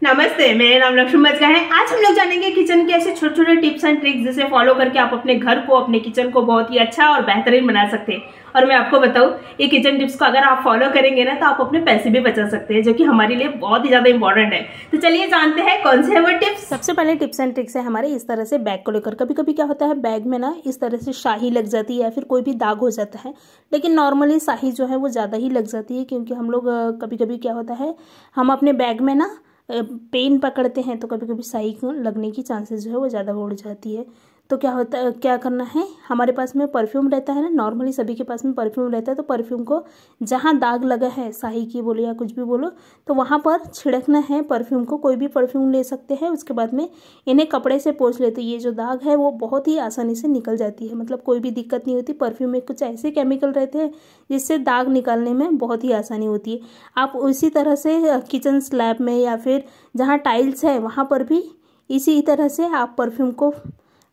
नमस्ते, मेरा नाम लक्ष्मी बजगा है। आज हम लोग जानेंगे किचन के ऐसे छोटे छोटे टिप्स एंड ट्रिक्स जिसे फॉलो करके आप अपने घर को, अपने किचन को बहुत ही अच्छा और बेहतरीन बना सकते हैं। और मैं आपको बताऊं, ये किचन टिप्स को अगर आप फॉलो करेंगे ना तो आप अपने पैसे भी बचा सकते हैं, जो कि हमारे लिए बहुत ही ज्यादा इंपॉर्टेंट है। तो चलिए जानते हैं कौन से है वो टिप्स। सबसे पहले टिप्स एंड ट्रिक्स है हमारे इस तरह से बैग को लेकर। कभी कभी क्या होता है, बैग में ना इस तरह से स्याही लग जाती है या फिर कोई भी दाग हो जाता है, लेकिन नॉर्मली स्याही जो है वो ज़्यादा ही लग जाती है, क्योंकि हम लोग कभी कभी क्या होता है, हम अपने बैग में ना पेन पकड़ते हैं तो कभी कभी स्याही लगने की चांसेस जो है वो ज़्यादा बढ़ जाती है। तो क्या होता है, क्या करना है, हमारे पास में परफ्यूम रहता है ना, नॉर्मली सभी के पास में परफ्यूम रहता है। तो परफ्यूम को जहाँ दाग लगा है, स्याही की बोलो या कुछ भी बोलो, तो वहाँ पर छिड़कना है परफ्यूम को। कोई भी परफ्यूम ले सकते हैं। उसके बाद में इन्हें कपड़े से पोंछ लेते, ये जो दाग है वो बहुत ही आसानी से निकल जाती है, मतलब कोई भी दिक्कत नहीं होती। परफ्यूम में कुछ ऐसे केमिकल रहते हैं जिससे दाग निकालने में बहुत ही आसानी होती है। आप उसी तरह से किचन स्लैब में या फिर जहाँ टाइल्स है वहाँ पर भी इसी तरह से आप परफ्यूम को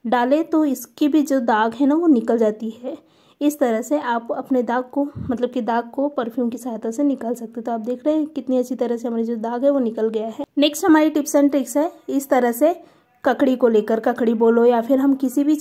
डालें तो इसकी भी जो दाग है ना वो निकल जाती है। इस तरह से आप अपने दाग को, मतलब कि दाग को परफ्यूम की सहायता से निकाल सकते हैं। तो आप देख रहे हैं कितनी अच्छी तरह से हमारी जो दाग है वो निकल गया है। नेक्स्ट हमारी टिप्स एंड ट्रिक्स है इस तरह से ककड़ी को लेकर, ककड़ी बोलो या फिर हम किसी भी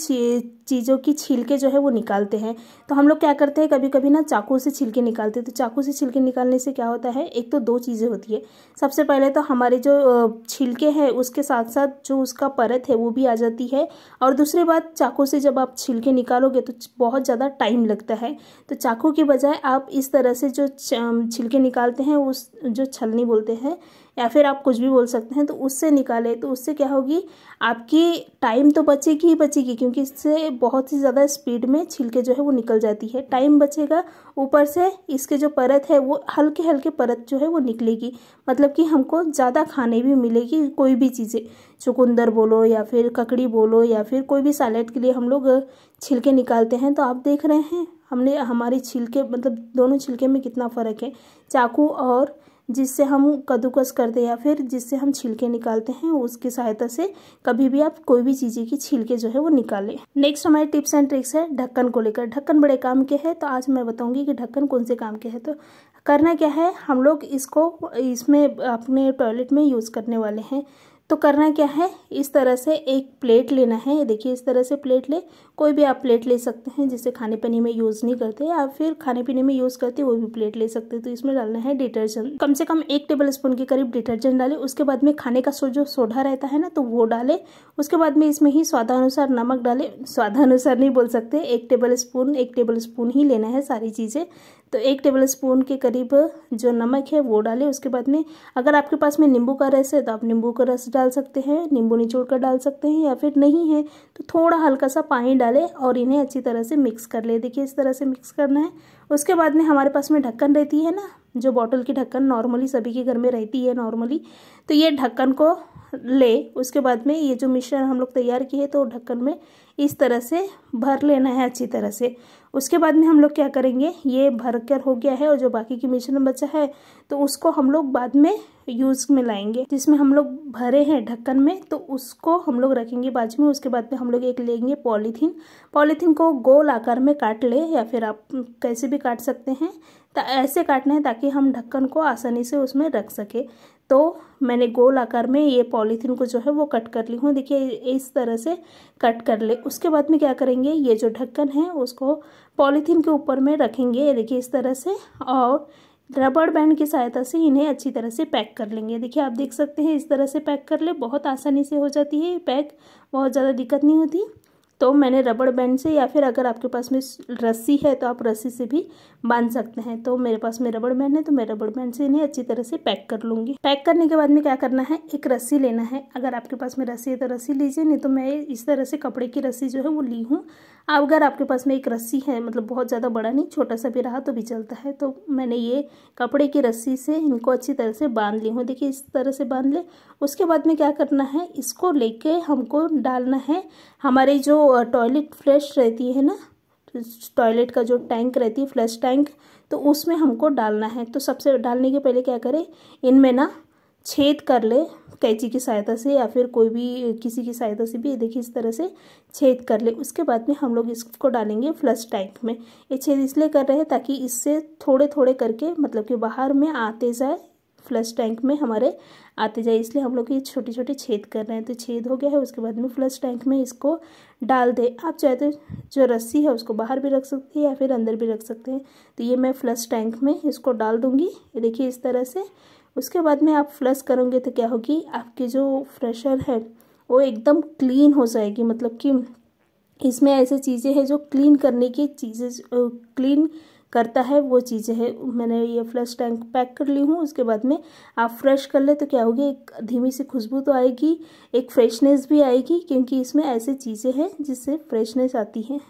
चीज़ों की छिलके जो है वो निकालते हैं। तो हम लोग क्या करते हैं, कभी कभी ना चाकू से छिलके निकालते हैं। तो चाकू से छिलके निकालने से क्या होता है, एक तो दो चीज़ें होती है। सबसे पहले तो हमारे जो छिलके हैं उसके साथ साथ जो उसका परत है वो भी आ जाती है, और दूसरी बात, चाकू से जब आप छिलके निकालोगे तो बहुत ज़्यादा टाइम लगता है। तो चाकू की बजाय आप इस तरह से जो छिलके निकालते हैं, उस जो छलनी बोलते हैं या फिर आप कुछ भी बोल सकते हैं, तो उससे निकाले तो उससे क्या होगी, आपकी टाइम तो बचेगी ही बचेगी, क्योंकि इससे बहुत ही ज़्यादा स्पीड में छिलके जो है वो निकल जाती है। टाइम बचेगा, ऊपर से इसके जो परत है वो हल्के हल्के परत जो है वो निकलेगी, मतलब कि हमको ज़्यादा खाने भी मिलेगी। कोई भी चीज़ें, चुकंदर बोलो या फिर ककड़ी बोलो या फिर कोई भी सैलेड के लिए हम लोग छिलके निकालते हैं। तो आप देख रहे हैं हमने हमारी छिलके, मतलब दोनों छिलके में कितना फ़र्क है। चाकू और जिससे हम कद्दूकस करते हैं या फिर जिससे हम छिलके निकालते हैं, उसकी सहायता से कभी भी आप कोई भी चीज़ें की छिलके जो है वो निकालें। नेक्स्ट हमारे टिप्स एंड ट्रिक्स है ढक्कन को लेकर। ढक्कन बड़े काम के हैं, तो आज मैं बताऊंगी कि ढक्कन कौन से काम के हैं। तो करना क्या है, हम लोग इसमें अपने टॉयलेट में यूज़ करने वाले हैं। तो करना क्या है, इस तरह से एक प्लेट लेना है। देखिए इस तरह से प्लेट ले, कोई भी आप प्लेट ले सकते हैं जिसे खाने पीने में यूज़ नहीं करते या फिर खाने पीने में यूज़ करते वो भी प्लेट ले सकते हैं। तो इसमें डालना है डिटर्जेंट, कम से कम 1 टेबल स्पून के करीब डिटर्जेंट डालें। उसके बाद में खाने का जो सोडा रहता है ना, तो वो डालें। उसके बाद में इसमें ही स्वादानुसार नमक डालें। स्वादानुसार नहीं बोल सकते, 1 टेबल स्पून ही लेना है सारी चीज़ें। तो 1 टेबल स्पून के करीब जो नमक है वो डालें। उसके बाद में अगर आपके पास में नींबू का रस है तो आप नींबू का रस डाल सकते हैं, नींबू निचोड़ कर डाल सकते हैं, या फिर नहीं है तो थोड़ा हल्का सा पानी डालें और इन्हें अच्छी तरह से मिक्स कर ले। देखिए इस तरह से मिक्स करना है। उसके बाद में हमारे पास में ढक्कन रहती है ना, जो बॉटल की ढक्कन नॉर्मली सभी के घर में रहती है नॉर्मली, तो ये ढक्कन को ले। उसके बाद में ये जो मिश्रण हम लोग तैयार किए तो ढक्कन में इस तरह से भर लेना है अच्छी तरह से। उसके बाद में हम लोग क्या करेंगे, ये भर कर हो गया है और जो बाकी की मिश्रण बचा है तो उसको हम लोग बाद में यूज़ में लाएंगे। जिसमें हम लोग भरे हैं ढक्कन में तो उसको हम लोग रखेंगे बाजू में। उसके बाद में हम लोग एक लेंगे पॉलीथीन को गोल आकार में काट ले, या फिर आप कैसे भी काट सकते हैं। तो ऐसे काटना है ताकि हम ढक्कन को आसानी से उसमें रख सके। तो मैंने गोल आकार में ये पॉलीथीन को जो है वो कट कर ली हूँ। देखिए इस तरह से कट कर ले। उसके बाद में क्या करेंगे, ये जो ढक्कन है उसको पॉलीथीन के ऊपर में रखेंगे, देखिए इस तरह से, और रबड़ बैंड की सहायता से इन्हें अच्छी तरह से पैक कर लेंगे। देखिए आप देख सकते हैं इस तरह से पैक कर ले, बहुत आसानी से हो जाती है पैक, बहुत ज़्यादा दिक्कत नहीं होती। तो मैंने रबड़ बैंड से, या फिर अगर आपके पास में रस्सी है तो आप रस्सी से भी बांध सकते हैं। तो मेरे पास में रबड़ बैंड है तो मैं रबड़ बैंड से इन्हें अच्छी तरह से पैक कर लूँगी। पैक करने के बाद में क्या करना है, एक रस्सी लेना है। अगर आपके पास में रस्सी है तो रस्सी लीजिए, नहीं तो मैं इस तरह से कपड़े की रस्सी जो है वो ली हूँ। अगर आपके पास में एक रस्सी है, मतलब बहुत ज़्यादा बड़ा नहीं, छोटा सा भी रहा तो भी चलता है, तो मैंने ये कपड़े की रस्सी से इनको अच्छी तरह से बांध ली हूँ। देखिए इस तरह से बांध ले। उसके बाद में क्या करना है, इसको लेके हमको डालना है हमारे जो टॉयलेट फ्लश रहती है ना, टॉयलेट का जो टैंक रहती है, फ्लश टैंक, तो उसमें हमको डालना है। तो सबसे डालने के पहले क्या करें, इनमें ना छेद कर ले कैंची की सहायता से या फिर कोई भी किसी की सहायता से भी। देखिए इस तरह से छेद कर ले। उसके बाद में हम लोग इसको डालेंगे फ्लश टैंक में। ये छेद इसलिए कर रहे हैं ताकि इससे थोड़े थोड़े करके, मतलब कि बाहर में आते जाए फ्लश टैंक में हमारे आते जाए, इसलिए हम लोग ये छोटे छोटे छेद कर रहे हैं। तो छेद हो गया है, उसके बाद में फ्लश टैंक में इसको डाल दे। आप चाहे तो जो रस्सी है उसको बाहर भी रख सकते हैं या फिर अंदर भी रख सकते हैं। तो ये मैं फ्लश टैंक में इसको डाल दूँगी, ये देखिए इस तरह से। उसके बाद में आप फ्लश करोगे तो क्या होगी, आपकी जो फ्रेशर है वो एकदम क्लीन हो जाएगी। मतलब कि इसमें ऐसी चीज़ें हैं जो क्लीन करने की चीज़ें, क्लीन करता है वो चीज़ें हैं। मैंने ये फ्लश टैंक पैक कर ली हूँ। उसके बाद में आप फ्रेश कर ले तो क्या होगी, एक धीमी सी खुशबू तो आएगी, एक फ्रेशनेस भी आएगी, क्योंकि इसमें ऐसी चीज़ें हैं जिससे फ्रेशनेस आती है।